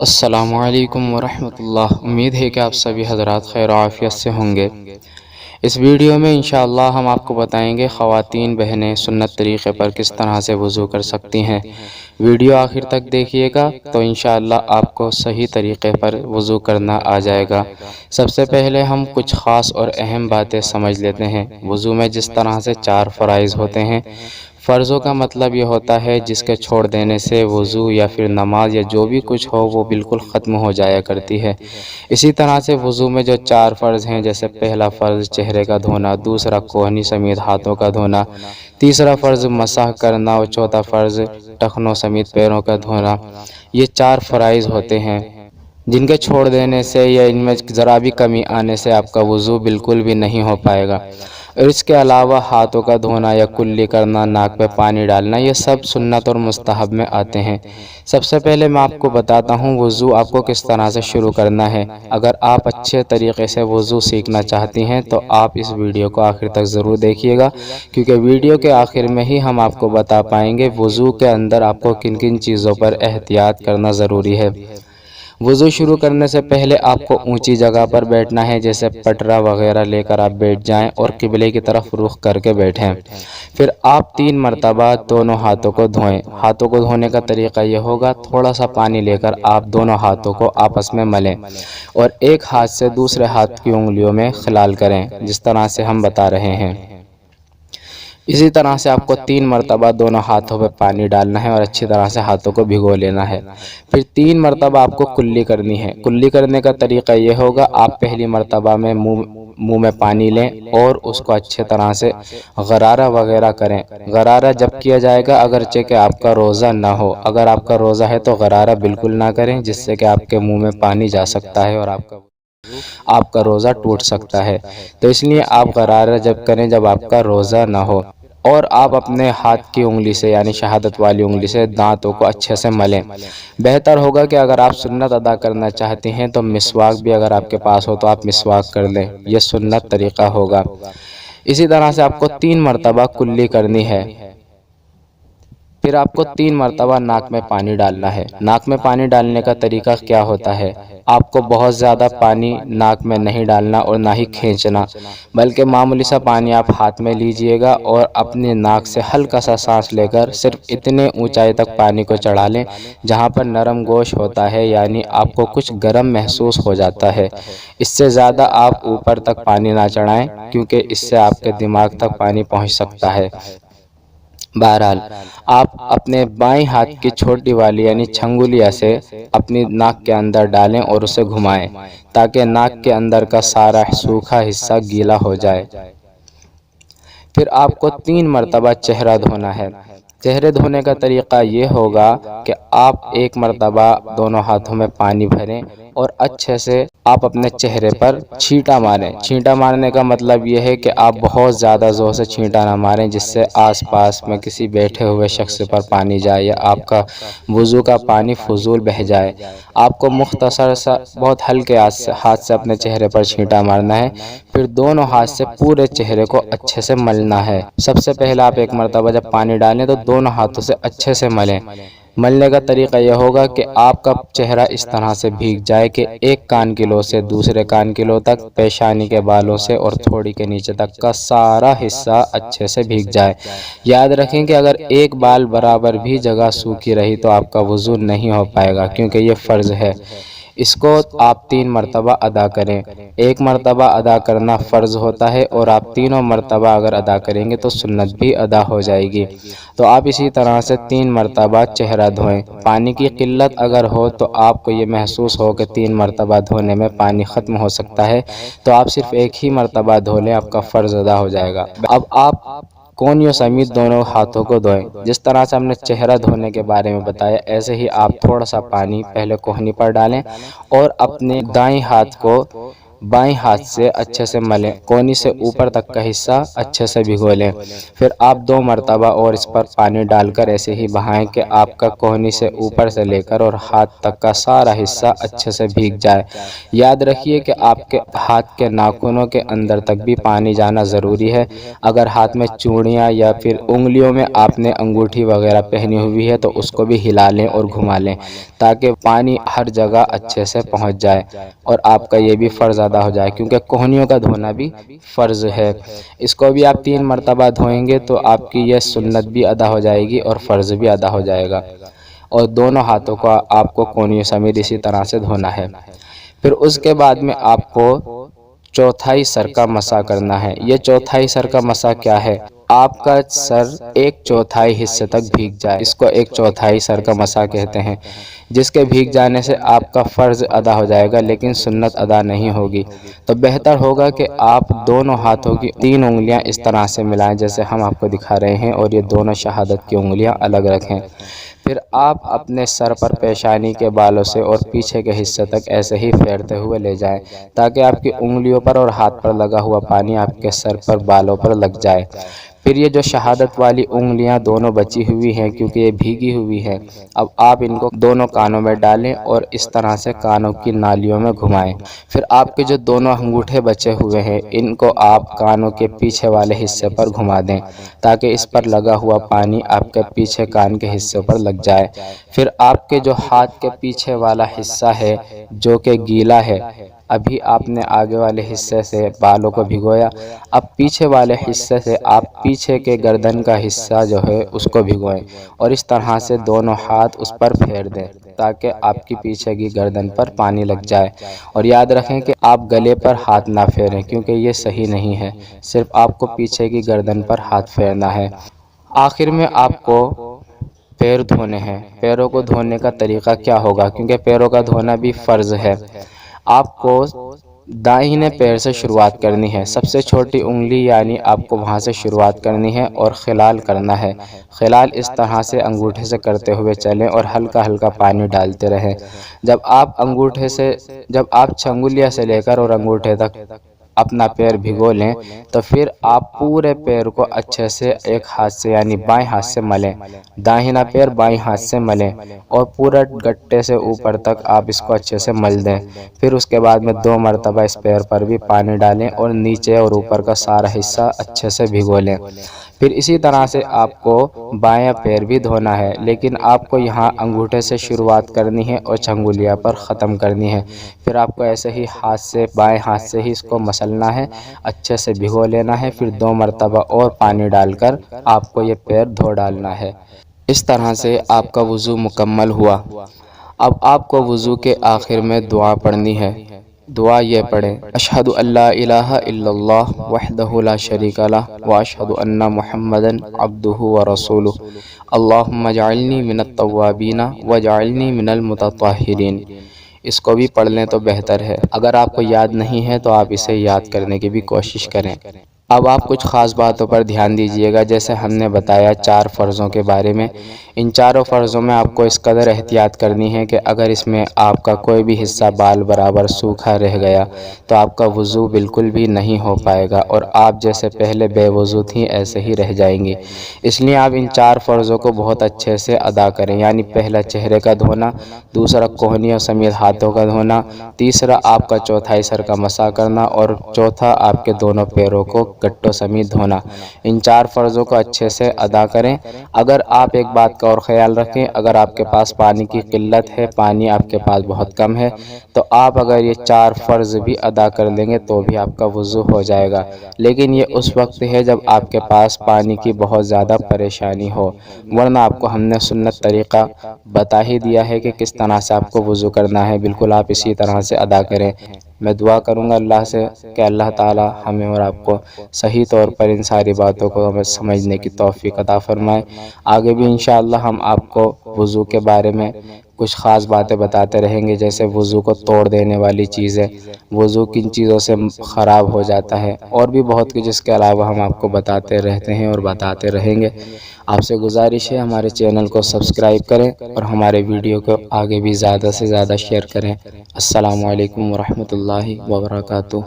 السلام علیکم ورحمۃ اللہ۔ امید ہے کہ آپ سبھی حضرات خیر و عافیت سے ہوں گے۔ اس ویڈیو میں انشاءاللہ ہم آپ کو بتائیں گے خواتین بہنیں سنت طریقے پر کس طرح سے وضو کر سکتی ہیں۔ ویڈیو آخر تک دیکھیے گا تو انشاءاللہ آپ کو صحیح طریقے پر وضو کرنا آ جائے گا۔ سب سے پہلے ہم کچھ خاص اور اہم باتیں سمجھ لیتے ہیں۔ وضو میں جس طرح سے 4 فرائض ہوتے ہیں، فرضوں کا مطلب یہ ہوتا ہے جس کے چھوڑ دینے سے وضو یا پھر نماز یا جو بھی کچھ ہو وہ بالکل ختم ہو جایا کرتی ہے۔ اسی طرح سے وضو میں جو 4 فرض ہیں، جیسے پہلا فرض چہرے کا دھونا، دوسرا کوہنی سمیت ہاتھوں کا دھونا، تیسرا فرض مسح کرنا اور چوتھا فرض ٹخنوں سمیت پیروں کا دھونا، یہ 4 فرائض ہوتے ہیں جن کے چھوڑ دینے سے یا ان میں ذرا بھی کمی آنے سے آپ کا وضو بالکل بھی نہیں ہو پائے گا۔ اور اس کے علاوہ ہاتھوں کا دھونا یا کلی کرنا، ناک پہ پانی ڈالنا، یہ سب سنت اور مستحب میں آتے ہیں۔ سب سے پہلے میں آپ کو بتاتا ہوں وضو آپ کو کس طرح سے شروع کرنا ہے۔ اگر آپ اچھے طریقے سے وضو سیکھنا چاہتی ہیں تو آپ اس ویڈیو کو آخر تک ضرور دیکھیے گا، کیونکہ ویڈیو کے آخر میں ہی ہم آپ کو بتا پائیں گے وضو کے اندر آپ کو کن کن چیزوں پر احتیاط کرنا ضروری ہے۔ وضو شروع کرنے سے پہلے آپ کو اونچی جگہ پر بیٹھنا ہے، جیسے پٹرا وغیرہ لے کر آپ بیٹھ جائیں اور قبلے کی طرف رخ کر کے بیٹھیں۔ پھر آپ 3 مرتبہ دونوں ہاتھوں کو دھوئیں۔ ہاتھوں کو دھونے کا طریقہ یہ ہوگا، تھوڑا سا پانی لے کر آپ دونوں ہاتھوں کو آپس میں ملیں اور ایک ہاتھ سے دوسرے ہاتھ کی انگلیوں میں خلال کریں، جس طرح سے ہم بتا رہے ہیں۔ اسی طرح سے آپ کو 3 مرتبہ دونوں ہاتھوں پہ پانی ڈالنا ہے اور اچھی طرح سے ہاتھوں کو بھگو لینا ہے۔ پھر 3 مرتبہ آپ کو کلی کرنی ہے۔ کلی کرنے کا طریقہ یہ ہوگا، آپ پہلی مرتبہ میں منہ میں پانی لیں اور اس کو اچھی طرح سے غرارہ وغیرہ کریں۔ غرارہ جب کیا جائے گا اگرچہ کہ آپ کا روزہ نہ ہو، اگر آپ کا روزہ ہے تو غرارہ بالکل نہ کریں، جس سے کہ آپ کے منہ میں پانی جا سکتا ہے اور آپ کا روزہ ٹوٹ سکتا ہے۔ تو اس لیے آپ غرارہ جب کریں جب آپ کا روزہ نہ ہو، اور آپ اپنے ہاتھ کی انگلی سے یعنی شہادت والی انگلی سے دانتوں کو اچھے سے ملیں۔ بہتر ہوگا کہ اگر آپ سنت ادا کرنا چاہتے ہیں تو مسواک بھی اگر آپ کے پاس ہو تو آپ مسواک کر لیں، یہ سنت طریقہ ہوگا۔ اسی طرح سے آپ کو 3 مرتبہ کلی کرنی ہے۔ پھر آپ کو 3 مرتبہ ناک میں پانی ڈالنا ہے۔ ناک میں پانی ڈالنے کا طریقہ کیا ہوتا ہے؟ آپ کو بہت زیادہ پانی ناک میں نہیں ڈالنا اور نہ ہی کھینچنا، بلکہ معمولی سا پانی آپ ہاتھ میں لیجئے گا اور اپنے ناک سے ہلکا سا سانس لے کر صرف اتنے اونچائی تک پانی کو چڑھا لیں جہاں پر نرم گوش ہوتا ہے، یعنی آپ کو کچھ گرم محسوس ہو جاتا ہے۔ اس سے زیادہ آپ اوپر تک پانی نہ چڑھائیں، کیونکہ اس سے آپ کے دماغ تک پانی پہنچ سکتا ہے۔ بہرحال آپ اپنے بائیں ہاتھ کی چھوٹی والی یعنی چھنگولیاں سے اپنی ناک کے اندر ڈالیں اور اسے گھمائیں تاکہ ناک کے اندر کا سارا سوکھا حصہ گیلا ہو جائے۔ پھر آپ کو 3 مرتبہ چہرہ دھونا ہے۔ چہرے دھونے کا طریقہ یہ ہوگا کہ آپ 1 مرتبہ دونوں ہاتھوں میں پانی بھریں اور اچھے سے آپ اپنے چہرے پر چھینٹا ماریں۔ چھینٹا مارنے کا مطلب یہ ہے کہ آپ بہت زیادہ زور سے چھینٹا نہ ماریں جس سے آس پاس میں کسی بیٹھے ہوئے شخص پر پانی جائے یا آپ کا وضو کا پانی فضول بہہ جائے۔ آپ کو مختصر سا بہت ہلکے ہاتھ سے اپنے چہرے پر چھینٹا مارنا ہے، پھر دونوں ہاتھ سے پورے چہرے کو اچھے سے ملنا ہے۔ سب سے پہلے آپ 1 مرتبہ جب پانی ڈالیں تو دونوں ہاتھوں سے اچھے سے ملیں۔ ملنے کا طریقہ یہ ہوگا کہ آپ کا چہرہ اس طرح سے بھیگ جائے کہ ایک کان کی لو سے دوسرے کان کی لو تک، پیشانی کے بالوں سے اور تھوڑی کے نیچے تک کا سارا حصہ اچھے سے بھیگ جائے۔ یاد رکھیں کہ اگر ایک بال برابر بھی جگہ سوکھی رہی تو آپ کا وضو نہیں ہو پائے گا، کیونکہ یہ فرض ہے۔ اس کو آپ 3 مرتبہ ادا کریں۔ 1 مرتبہ ادا کرنا فرض ہوتا ہے اور آپ تینوں مرتبہ اگر ادا کریں گے تو سنت بھی ادا ہو جائے گی۔ تو آپ اسی طرح سے 3 مرتبہ چہرہ دھوئیں۔ پانی کی قلت اگر ہو تو آپ کو یہ محسوس ہو کہ 3 مرتبہ دھونے میں پانی ختم ہو سکتا ہے تو آپ صرف 1 ہی مرتبہ دھو لیں، آپ کا فرض ادا ہو جائے گا۔ اب آپ کونیوں سمیت دونوں ہاتھوں کو دھوئیں۔ جس طرح سے ہم نے چہرہ دھونے کے بارے میں بتایا، ایسے ہی آپ تھوڑا سا پانی پہلے کوہنی پر ڈالیں اور اپنے دائیں ہاتھ کو بائیں ہاتھ سے اچھے سے ملیں، کونی سے اوپر تک کا حصہ اچھے سے بھگو لیں۔ پھر آپ 2 مرتبہ اور اس پر پانی ڈال کر ایسے ہی بہائیں کہ آپ کا کونی سے اوپر سے لے کر اور ہاتھ تک کا سارا حصہ اچھے سے بھیگ جائے۔ یاد رکھیے کہ آپ کے ہاتھ کے ناخنوں کے اندر تک بھی پانی جانا ضروری ہے۔ اگر ہاتھ میں چوڑیاں یا پھر انگلیوں میں آپ نے انگوٹھی وغیرہ پہنی ہوئی ہے تو اس کو بھی ہلا لیں اور گھما لیں تاکہ پانی ہر جگہ اچھے سے پہنچ جائے اور آپ کا یہ بھی فرض ادا ہو جائے، کیونکہ کوہنیوں کا دھونا بھی فرض ہے۔ اس کو بھی آپ 3 مرتبہ دھوئیں گے تو آپ کی یہ سنت بھی ادا ہو جائے گی اور فرض بھی ادا ہو جائے گا، اور دونوں ہاتھوں کو آپ کو کونیوں سمیت اسی طرح سے دھونا ہے۔ پھر اس کے بعد میں آپ کو چوتھائی سر کا مسح کرنا ہے۔ یہ چوتھائی سر کا مسح کیا ہے؟ آپ کا سر 1/4 حصے تک بھیگ جائے، اس کو 1/4 سر کا مسح کہتے ہیں، جس کے بھیگ جانے سے آپ کا فرض ادا ہو جائے گا لیکن سنت ادا نہیں ہوگی۔ تو بہتر ہوگا کہ آپ دونوں ہاتھوں کی 3 انگلیاں اس طرح سے ملائیں جیسے ہم آپ کو دکھا رہے ہیں، اور یہ دونوں شہادت کی انگلیاں الگ رکھیں۔ پھر آپ اپنے سر پر پیشانی کے بالوں سے اور پیچھے کے حصے تک ایسے ہی پھیرتے ہوئے لے جائیں تاکہ آپ کی انگلیوں پر اور ہاتھ پر لگا ہوا پانی آپ کے سر پر بالوں پر لگ جائے۔ پھر یہ جو شہادت والی انگلیاں دونوں بچی ہوئی ہیں کیونکہ یہ بھیگی ہوئی ہیں، اب آپ ان کو دونوں کانوں میں ڈالیں اور اس طرح سے کانوں کی نالیوں میں گھمائیں۔ پھر آپ کے جو دونوں انگوٹھے بچے ہوئے ہیں ان کو آپ کانوں کے پیچھے والے حصے پر گھما دیں تاکہ اس پر لگا ہوا پانی آپ کے پیچھے کان کے حصے پر لگ جائے۔ پھر آپ کے جو ہاتھ کے پیچھے والا حصہ ہے جو کہ گیلا ہے، ابھی آپ نے آگے والے حصے سے بالوں کو بھگویا، اب پیچھے والے حصے سے آپ پیچھے کے گردن کا حصہ جو ہے اس کو بھگوئیں اور اس طرح سے دونوں ہاتھ اس پر پھیر دیں تاکہ آپ کی پیچھے کی گردن پر پانی لگ جائے۔ اور یاد رکھیں کہ آپ گلے پر ہاتھ نہ پھیریں کیونکہ یہ صحیح نہیں ہے، صرف آپ کو پیچھے کی گردن پر ہاتھ پھیرنا ہے۔ آخر میں آپ کو پیر دھونے ہیں۔ پیروں کو دھونے کا طریقہ کیا ہوگا؟ کیونکہ پیروں کا دھونا بھی فرض ہے۔ آپ کو دائیں پیر سے شروعات کرنی ہے، سب سے چھوٹی انگلی یعنی آپ کو وہاں سے شروعات کرنی ہے اور خلال کرنا ہے۔ خلال اس طرح سے انگوٹھے سے کرتے ہوئے چلیں اور ہلکا ہلکا پانی ڈالتے رہیں۔ جب آپ چھنگلیاں سے لے کر اور انگوٹھے تک اپنا پیر بھگو لیں تو پھر آپ پورے پیر کو اچھے سے ایک ہاتھ سے یعنی بائیں ہاتھ سے ملیں، داہنا پیر بائیں ہاتھ سے ملیں اور پورا گٹے سے اوپر تک آپ اس کو اچھے سے مل دیں۔ پھر اس کے بعد میں 2 مرتبہ اس پیر پر بھی پانی ڈالیں اور نیچے اور اوپر کا سارا حصہ اچھے سے بھگو لیں۔ پھر اسی طرح سے آپ کو بایاں پیر بھی دھونا ہے، لیکن آپ کو یہاں انگوٹھے سے شروعات کرنی ہے اور چھنگلیاں پر ختم کرنی ہے۔ پھر آپ کو ایسے ہی بائیں ہاتھ سے ہی اس کو مسلنا ہے، اچھے سے بھگو لینا ہے، پھر 2 مرتبہ اور پانی ڈال کر آپ کو یہ پیر دھو ڈالنا ہے۔ اس طرح سے آپ کا وضو مکمل ہوا۔ اب آپ کو وضو کے آخر میں دعا پڑھنی ہے۔ دعا یہ پڑھیں: اشہد ان لا الہ الا اللہ وحدہ لا شریک لہ واشہد ان محمدا عبدہ ورسولہ اللہم اجعلنی من التوابین واجعلنی من المتطہرین۔ اس کو بھی پڑھ لیں تو بہتر ہے، اگر آپ کو یاد نہیں ہے تو آپ اسے یاد کرنے کی بھی کوشش کریں۔ اب آپ کچھ خاص باتوں پر دھیان دیجئے گا، جیسے ہم نے بتایا 4 فرضوں کے بارے میں۔ ان 4 فرضوں میں آپ کو اس قدر احتیاط کرنی ہے کہ اگر اس میں آپ کا کوئی بھی حصہ بال برابر سوکھا رہ گیا تو آپ کا وضو بالکل بھی نہیں ہو پائے گا اور آپ جیسے پہلے بے وضو تھیں ایسے ہی رہ جائیں گی۔ اس لیے آپ ان 4 فرضوں کو بہت اچھے سے ادا کریں، یعنی پہلا چہرے کا دھونا، دوسرا کوہنیوں سمیت ہاتھوں کا دھونا، تیسرا آپ کا چوتھائی سر کا مسح کرنا اور چوتھا آپ کے دونوں پیروں کو گٹوں سمیت دھونا۔ ان 4 فرضوں کو اچھے سے ادا کریں۔ اگر آپ ایک بات کا اور خیال رکھیں، اگر آپ کے پاس پانی کی قلت ہے، پانی آپ کے پاس بہت کم ہے، تو آپ اگر یہ 4 فرض بھی ادا کر لیں گے تو بھی آپ کا وضو ہو جائے گا، لیکن یہ اس وقت ہے جب آپ کے پاس پانی کی بہت زیادہ پریشانی ہو، ورنہ آپ کو ہم نے سنت طریقہ بتا ہی دیا ہے کہ کس طرح سے آپ کو وضو کرنا ہے، بالکل آپ اسی طرح سے ادا کریں۔ میں دعا کروں گا اللہ سے کہ اللہ تعالی ہمیں اور آپ کو صحیح طور پر ان ساری باتوں کو ہمیں سمجھنے کی توفیق عطا فرمائے۔ آگے بھی انشاءاللہ ہم آپ کو وضو کے بارے میں کچھ خاص باتیں بتاتے رہیں گے، جیسے وضو کو توڑ دینے والی چیزیں، وضو کن چیزوں سے خراب ہو جاتا ہے، اور بھی بہت کچھ اس کے علاوہ ہم آپ کو بتاتے رہتے ہیں اور بتاتے رہیں گے۔ آپ سے گزارش ہے ہمارے چینل کو سبسکرائب کریں اور ہمارے ویڈیو کو آگے بھی زیادہ سے زیادہ شیئر کریں۔ السلام علیکم ورحمۃ اللہ وبرکاتہ۔